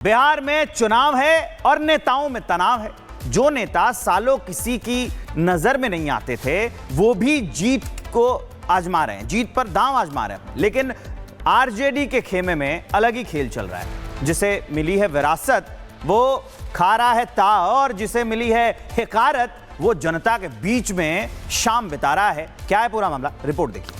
बिहार में चुनाव है और नेताओं में तनाव है। जो नेता सालों किसी की नजर में नहीं आते थे, वो भी जीत को आजमा रहे हैं, जीत पर दांव आजमा रहे हैं। लेकिन आरजेडी के खेमे में अलग ही खेल चल रहा है। जिसे मिली है विरासत, वो खा रहा है ता, और जिसे मिली है हिकारत, वो जनता के बीच में शाम बिता रहा है। क्या है पूरा मामला, रिपोर्ट देखिए।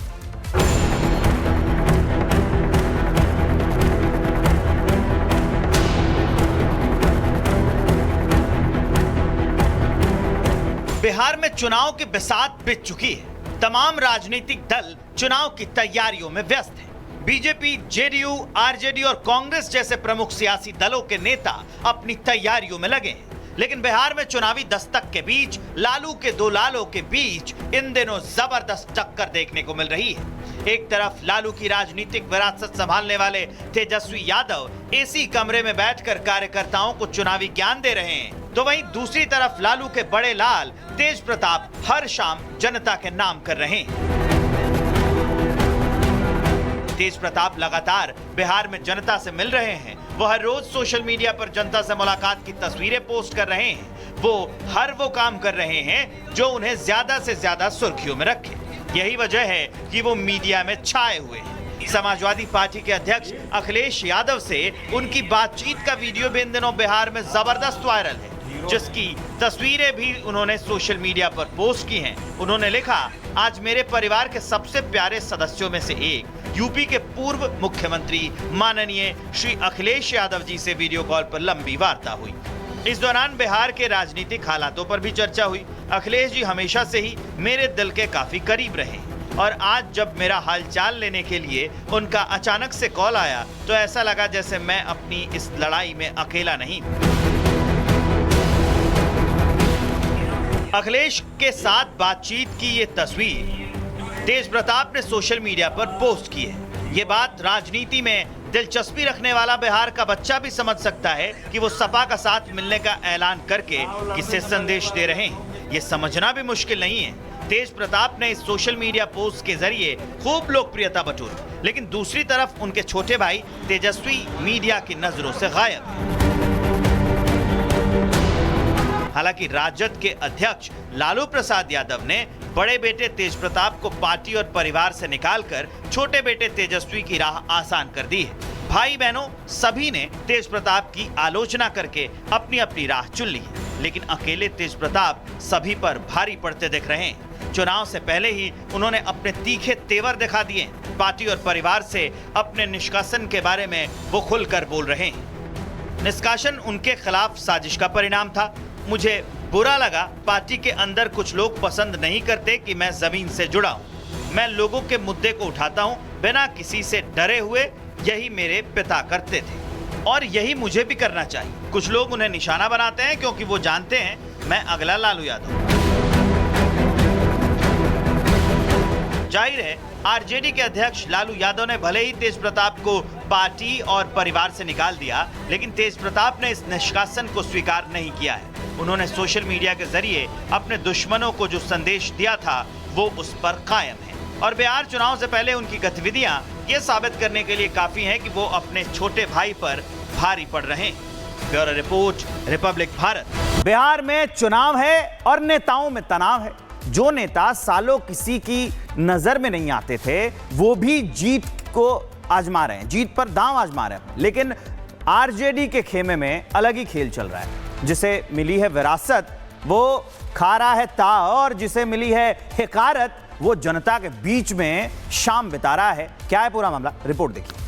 बिहार में चुनाव की बिसात बिछ चुकी है। तमाम राजनीतिक दल चुनाव की तैयारियों में व्यस्त हैं। बीजेपी, जेडीयू, आरजेडी और कांग्रेस जैसे प्रमुख सियासी दलों के नेता अपनी तैयारियों में लगे हैं। लेकिन बिहार में चुनावी दस्तक के बीच लालू के दो लालों के बीच इन दिनों जबरदस्त टक्कर देखने को मिल रही है। एक तरफ लालू की राजनीतिक विरासत संभालने वाले तेजस्वी यादव एसी कमरे में बैठकर कार्यकर्ताओं को चुनावी ज्ञान दे रहे हैं, तो वहीं दूसरी तरफ लालू के बड़े लाल तेज प्रताप हर शाम जनता के नाम कर रहे हैं। तेज प्रताप लगातार बिहार में जनता से मिल रहे हैं। वो हर रोज सोशल मीडिया पर जनता से मुलाकात की तस्वीरें पोस्ट कर रहे हैं। वो हर वो काम कर रहे हैं जो उन्हें ज्यादा से ज्यादा सुर्खियों में रखे। यही वजह है कि वो मीडिया में छाए हुए हैं। समाजवादी पार्टी के अध्यक्ष अखिलेश यादव से उनकी बातचीत का वीडियो भी इन दिनों बिहार में जबरदस्त वायरल है, जिसकी तस्वीरें भी उन्होंने सोशल मीडिया पर पोस्ट की हैं। उन्होंने लिखा, आज मेरे परिवार के सबसे प्यारे सदस्यों में से एक यूपी के पूर्व मुख्यमंत्री माननीय श्री अखिलेश यादव जी से वीडियो कॉल पर लंबी वार्ता हुई। इस दौरान बिहार के राजनीतिक हालातों पर भी चर्चा हुई। अखिलेश जी हमेशा से ही मेरे दिल के काफी करीब रहे, और आज जब मेरा हालचाल लेने के लिए उनका अचानक से कॉल आया तो ऐसा लगा जैसे मैं अपनी इस लड़ाई में अकेला नहीं। अखिलेश के साथ बातचीत की ये तस्वीर तेज प्रताप ने सोशल मीडिया पर पोस्ट की है। ये बात राजनीति में दिलचस्पी रखने वाला बिहार का बच्चा भी समझ सकता है कि वो सपा का साथ मिलने का ऐलान करके किसे संदेश दे रहे हैं। ये समझना भी मुश्किल नहीं है। तेज प्रताप ने इस सोशल मीडिया पोस्ट के जरिए खूब लोकप्रियता बटोरी, लेकिन दूसरी तरफ उनके छोटे भाई तेजस्वी मीडिया की नजरों से गायब हैं। हालांकि राजद के अध्यक्ष लालू प्रसाद यादव ने बड़े बेटे तेज प्रताप को पार्टी और परिवार से निकालकर छोटे बेटे तेजस्वी की राह आसान कर दी है। भाई बहनों सभी ने तेज प्रताप की आलोचना करके अपनी अपनी राह चुन ली है, लेकिन अकेले तेज प्रताप सभी पर भारी पड़ते दिख रहे हैं। चुनाव से पहले ही उन्होंने अपने तीखे तेवर दिखा दिए। पार्टी और परिवार से अपने निष्कासन के बारे में वो खुलकर बोल रहे हैं। निष्कासन उनके खिलाफ साजिश का परिणाम था। मुझे बुरा लगा, पार्टी के अंदर कुछ लोग पसंद नहीं करते कि मैं जमीन से जुड़ा हूँ। मैं लोगों के मुद्दे को उठाता हूँ बिना किसी से डरे हुए। यही मेरे पिता करते थे और यही मुझे भी करना चाहिए। कुछ लोग उन्हें निशाना बनाते हैं क्योंकि वो जानते हैं मैं अगला लालू यादव। जाहिर है आरजेडी के अध्यक्ष लालू यादव ने भले ही तेज प्रताप को पार्टी और परिवार से निकाल दिया, लेकिन तेज प्रताप ने इस निष्कासन को स्वीकार नहीं किया है। उन्होंने सोशल मीडिया के जरिए अपने दुश्मनों को जो संदेश दिया था वो उस पर कायम है, और बिहार चुनाव से पहले उनकी गतिविधियां ये साबित करने के लिए काफी हैं कि वो अपने छोटे भाई पर भारी पड़ रहे हैं। Bureau report, Republic Bharat. Bihar में चुनाव है और नेताओं में तनाव है। जो नेता सालों किसी की नजर में नहीं आते थे, वो भी जीत को आजमा रहे हैं, जीत पर दांव आजमा रहे हैं। लेकिन आरजेडी के खेमे में अलग ही खेल चल रहा है। जिसे मिली है विरासत, वो खा रहा है ता, और जिसे मिली है हिकारत, वो जनता के बीच में शाम बिता रहा है। क्या है पूरा मामला, रिपोर्ट देखिए।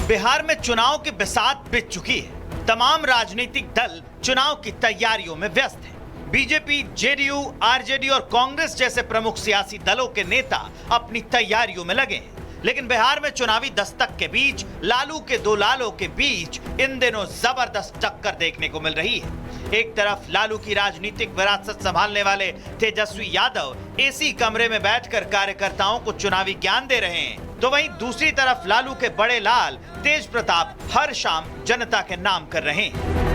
बिहार में चुनाव की बिसात बिछ चुकी है। तमाम राजनीतिक दल चुनाव की तैयारियों में व्यस्त हैं। बीजेपी, जेडीयू, आरजेडी और कांग्रेस जैसे प्रमुख सियासी दलों के नेता अपनी तैयारियों में लगे हैं। लेकिन बिहार में चुनावी दस्तक के बीच लालू के दो लालों के बीच इन दिनों जबरदस्त टक्कर देखने को मिल रही है। एक तरफ लालू की राजनीतिक विरासत संभालने वाले तेजस्वी यादव एसी कमरे में बैठकर कार्यकर्ताओं को चुनावी ज्ञान दे रहे हैं, तो वहीं दूसरी तरफ लालू के बड़े लाल तेज प्रताप हर शाम जनता के नाम कर रहे हैं।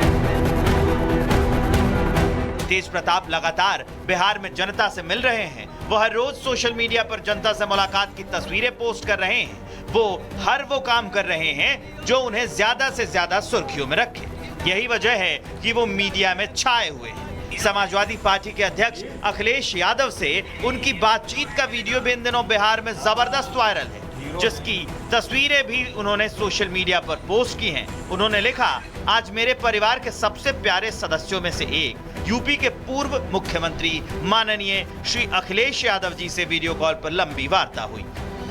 तेज प्रताप लगातार बिहार में जनता से मिल रहे हैं। वो हर रोज सोशल मीडिया पर जनता से मुलाकात की तस्वीरें पोस्ट कर रहे हैं। वो हर वो काम कर रहे हैं जो उन्हें ज्यादा से ज्यादा सुर्खियों में रखे। यही वजह है कि वो मीडिया में छाए हुए हैं। समाजवादी पार्टी के अध्यक्ष अखिलेश यादव से उनकी बातचीत का वीडियो भी इन दिनों बिहार में जबरदस्त वायरल है, जिसकी तस्वीरें भी उन्होंने सोशल मीडिया पर पोस्ट की हैं। उन्होंने लिखा, आज मेरे परिवार के सबसे प्यारे सदस्यों में से एक यूपी के पूर्व मुख्यमंत्री माननीय श्री अखिलेश यादव जी से वीडियो कॉल पर लंबी वार्ता हुई।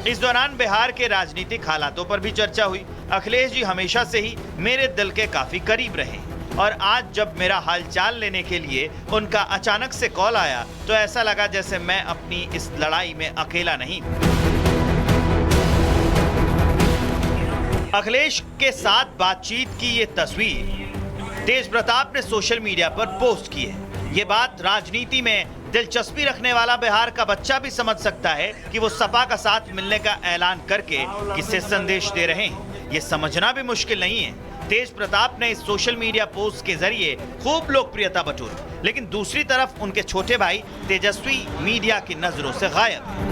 इस दौरान बिहार के राजनीतिक हालातों पर भी चर्चा हुई। अखिलेश जी हमेशा से ही मेरे दिल के काफी करीब रहे और आज जब मेरा हालचाल लेने के लिए उनका अचानक से कॉल आया तो ऐसा लगा जैसे मैं अपनी इस लड़ाई में अकेला नहीं। अखिलेश के साथ बातचीत की ये तस्वीर तेज प्रताप ने सोशल मीडिया पर पोस्ट की है। ये बात राजनीति में दिलचस्पी रखने वाला बिहार का बच्चा भी समझ सकता है कि वो सपा का साथ मिलने का ऐलान करके किसे संदेश दे रहे हैं। ये समझना भी मुश्किल नहीं है। तेज प्रताप ने इस सोशल मीडिया पोस्ट के जरिए खूब लोकप्रियता बटोरी, लेकिन दूसरी तरफ उनके छोटे भाई तेजस्वी मीडिया की नजरों से गायब हैं।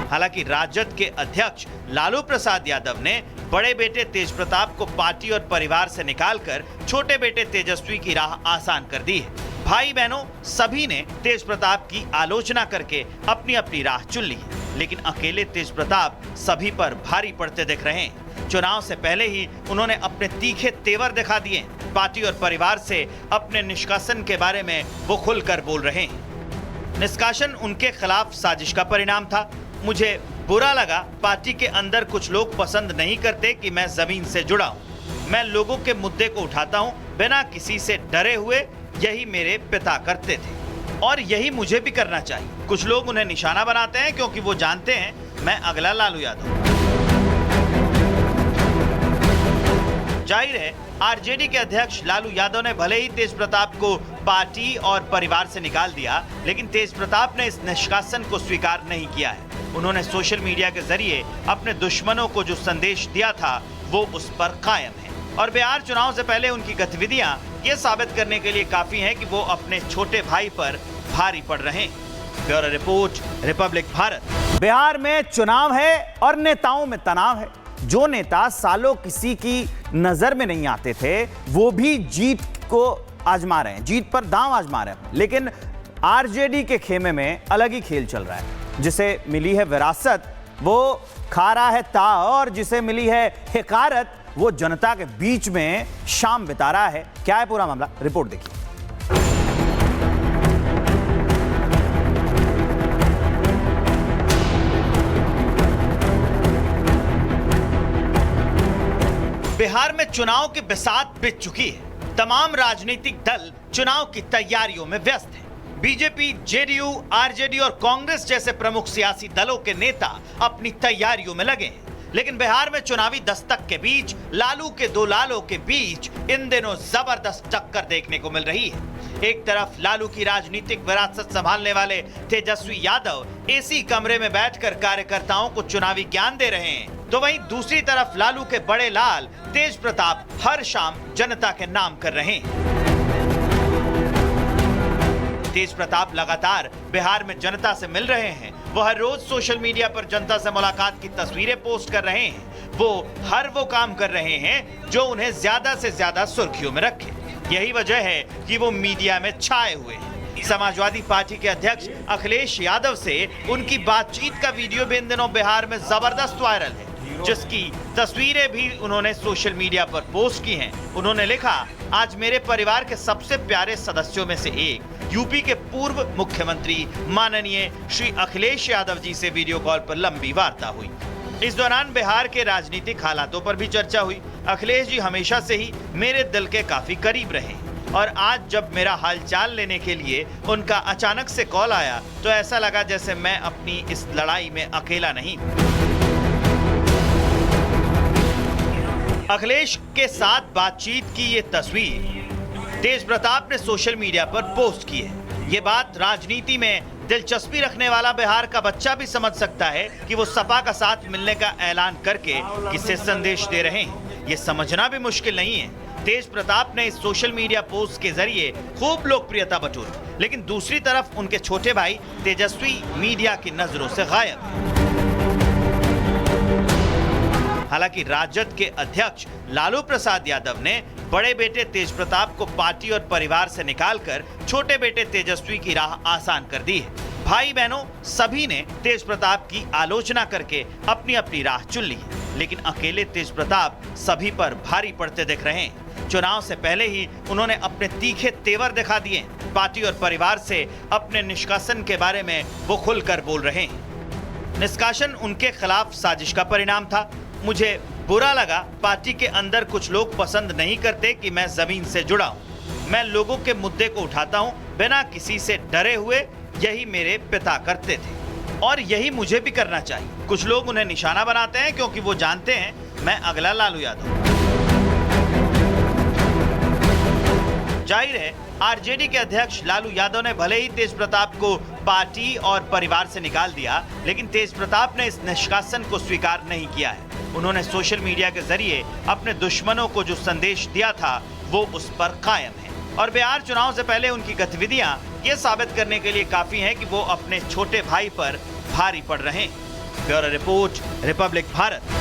हालांकि राजद के अध्यक्ष लालू प्रसाद यादव ने बड़े बेटे तेज प्रताप को पार्टी और परिवार से निकालकर छोटे बेटे तेजस्वी की राह आसान कर दी है। भाई बहनों सभी ने तेज प्रताप की आलोचना करके अपनी अपनी राह चुन ली है, लेकिन अकेले तेज प्रताप सभी पर भारी पड़ते दिख रहे हैं। चुनाव से पहले ही उन्होंने अपने तीखे तेवर दिखा दिए। पार्टी और परिवार से अपने निष्कासन के बारे में वो खुलकर बोल रहे हैं। निष्कासन उनके खिलाफ साजिश का परिणाम था। मुझे बुरा लगा, पार्टी के अंदर कुछ लोग पसंद नहीं करते कि मैं जमीन से जुड़ा हूँ। मैं लोगों के मुद्दे को उठाता हूँ बिना किसी से डरे हुए। यही मेरे पिता करते थे और यही मुझे भी करना चाहिए। कुछ लोग उन्हें निशाना बनाते हैं क्योंकि वो जानते हैं मैं अगला लालू यादव हूँ। जाहिर है आरजेडी के अध्यक्ष लालू यादव ने भले ही तेज प्रताप को पार्टी और परिवार से निकाल दिया, लेकिन तेज प्रताप ने इस निष्कासन को स्वीकार नहीं किया है। उन्होंने सोशल मीडिया के जरिए अपने दुश्मनों को जो संदेश दिया था वो उस पर कायम है और बिहार चुनाव से पहले उनकी गतिविधियां ये साबित करने के लिए काफी हैं कि वो अपने छोटे भाई पर भारी पड़ रहे हैं। Bureau report, Republic Bharat. Bihar में चुनाव है और नेताओं में तनाव है। जो नेता सालों किसी की नजर में नहीं आते थे वो भी जीत को आजमा रहे हैं, जीत पर दांव आजमा रहे हैं। लेकिन आरजेडी के खेमे में अलग ही खेल चल रहा है। जिसे मिली है विरासत वो खा रहा है ता, और जिसे मिली है हिकारत वो जनता के बीच में शाम बिता रहा है। क्या है पूरा मामला, रिपोर्ट देखिए। बिहार में चुनाव की बिसात बिछ चुकी है। तमाम राजनीतिक दल चुनाव की तैयारियों में व्यस्त हैं। बीजेपी, जेडीयू, आरजेडी और कांग्रेस जैसे प्रमुख सियासी दलों के नेता अपनी तैयारियों में लगे हैं। लेकिन बिहार में चुनावी दस्तक के बीच लालू के दो लालों के बीच इन दिनों जबरदस्त टक्कर देखने को मिल रही है। एक तरफ लालू की राजनीतिक विरासत संभालने वाले तेजस्वी यादव एसी कमरे में बैठकर कार्यकर्ताओं को चुनावी ज्ञान दे रहे हैं, तो वहीं दूसरी तरफ लालू के बड़े लाल तेज प्रताप हर शाम जनता के नाम कर रहे हैं। तेज प्रताप लगातार बिहार में जनता से मिल रहे हैं। वो हर रोज सोशल मीडिया पर जनता से मुलाकात की तस्वीरें पोस्ट कर रहे हैं। वो हर वो काम कर रहे हैं जो उन्हें ज्यादा से ज्यादा सुर्खियों में रखे। यही वजह है कि वो मीडिया में छाए हुए हैं। समाजवादी पार्टी के अध्यक्ष अखिलेश यादव से उनकी बातचीत का वीडियो भी इन दिनों बिहार में जबरदस्त वायरल है, जिसकी तस्वीरें भी उन्होंने सोशल मीडिया पर पोस्ट की हैं। उन्होंने लिखा, आज मेरे परिवार के सबसे प्यारे सदस्यों में से एक यूपी के पूर्व मुख्यमंत्री माननीय श्री अखिलेश यादव जी से वीडियो कॉल पर लंबी वार्ता हुई। इस दौरान बिहार के राजनीतिक हालातों पर भी चर्चा हुई। अखिलेश जी हमेशा से ही मेरे दिल के काफी करीब रहे और आज जब मेरा हालचाल लेने के लिए उनका अचानक से कॉल आया तो ऐसा लगा जैसे मैं अपनी इस लड़ाई में अकेला नहीं। अखिलेश के साथ बातचीत की ये तस्वीर तेज प्रताप ने सोशल मीडिया पर पोस्ट की है। ये बात राजनीति में दिलचस्पी रखने वाला बिहार का बच्चा भी समझ सकता है कि वो सपा का साथ मिलने का ऐलान करके किसे संदेश दे रहे हैं। ये समझना भी मुश्किल नहीं है। तेज प्रताप ने इस सोशल मीडिया पोस्ट के जरिए खूब लोकप्रियता बटोरी, लेकिन दूसरी तरफ उनके छोटे भाई तेजस्वी मीडिया की नजरों से गायब। हालांकि राजद के अध्यक्ष लालू प्रसाद यादव ने बड़े बेटे तेज प्रताप को पार्टी और परिवार से निकालकर छोटे बेटे तेजस्वी की राह आसान कर दी है। भाई बहनों सभी ने तेज प्रताप की आलोचना करके अपनी अपनी राह चुन ली है, लेकिन अकेले तेज प्रताप सभी पर भारी पड़ते दिख रहे हैं। चुनाव से पहले ही उन्होंने अपने तीखे तेवर दिखा दिए। पार्टी और परिवार से अपने निष्कासन के बारे में वो खुलकर बोल रहे हैं। निष्कासन उनके खिलाफ साजिश का परिणाम था। मुझे बुरा लगा, पार्टी के अंदर कुछ लोग पसंद नहीं करते कि मैं जमीन से जुड़ा हूं। मैं लोगों के मुद्दे को उठाता हूं बिना किसी से डरे हुए। यही मेरे पिता करते थे और यही मुझे भी करना चाहिए। कुछ लोग उन्हें निशाना बनाते हैं क्योंकि वो जानते हैं मैं अगला लालू यादव। जाहिर है आरजेडी के अध्यक्ष लालू यादव ने भले ही तेज प्रताप को पार्टी और परिवार से निकाल दिया, लेकिन तेज प्रताप ने इस निष्कासन को स्वीकार नहीं किया है। उन्होंने सोशल मीडिया के जरिए अपने दुश्मनों को जो संदेश दिया था वो उस पर कायम है और बिहार चुनाव से पहले उनकी गतिविधियां ये साबित करने के लिए काफी हैं कि वो अपने छोटे भाई पर भारी पड़ रहे हैं। Bureau report, Republic Bharat.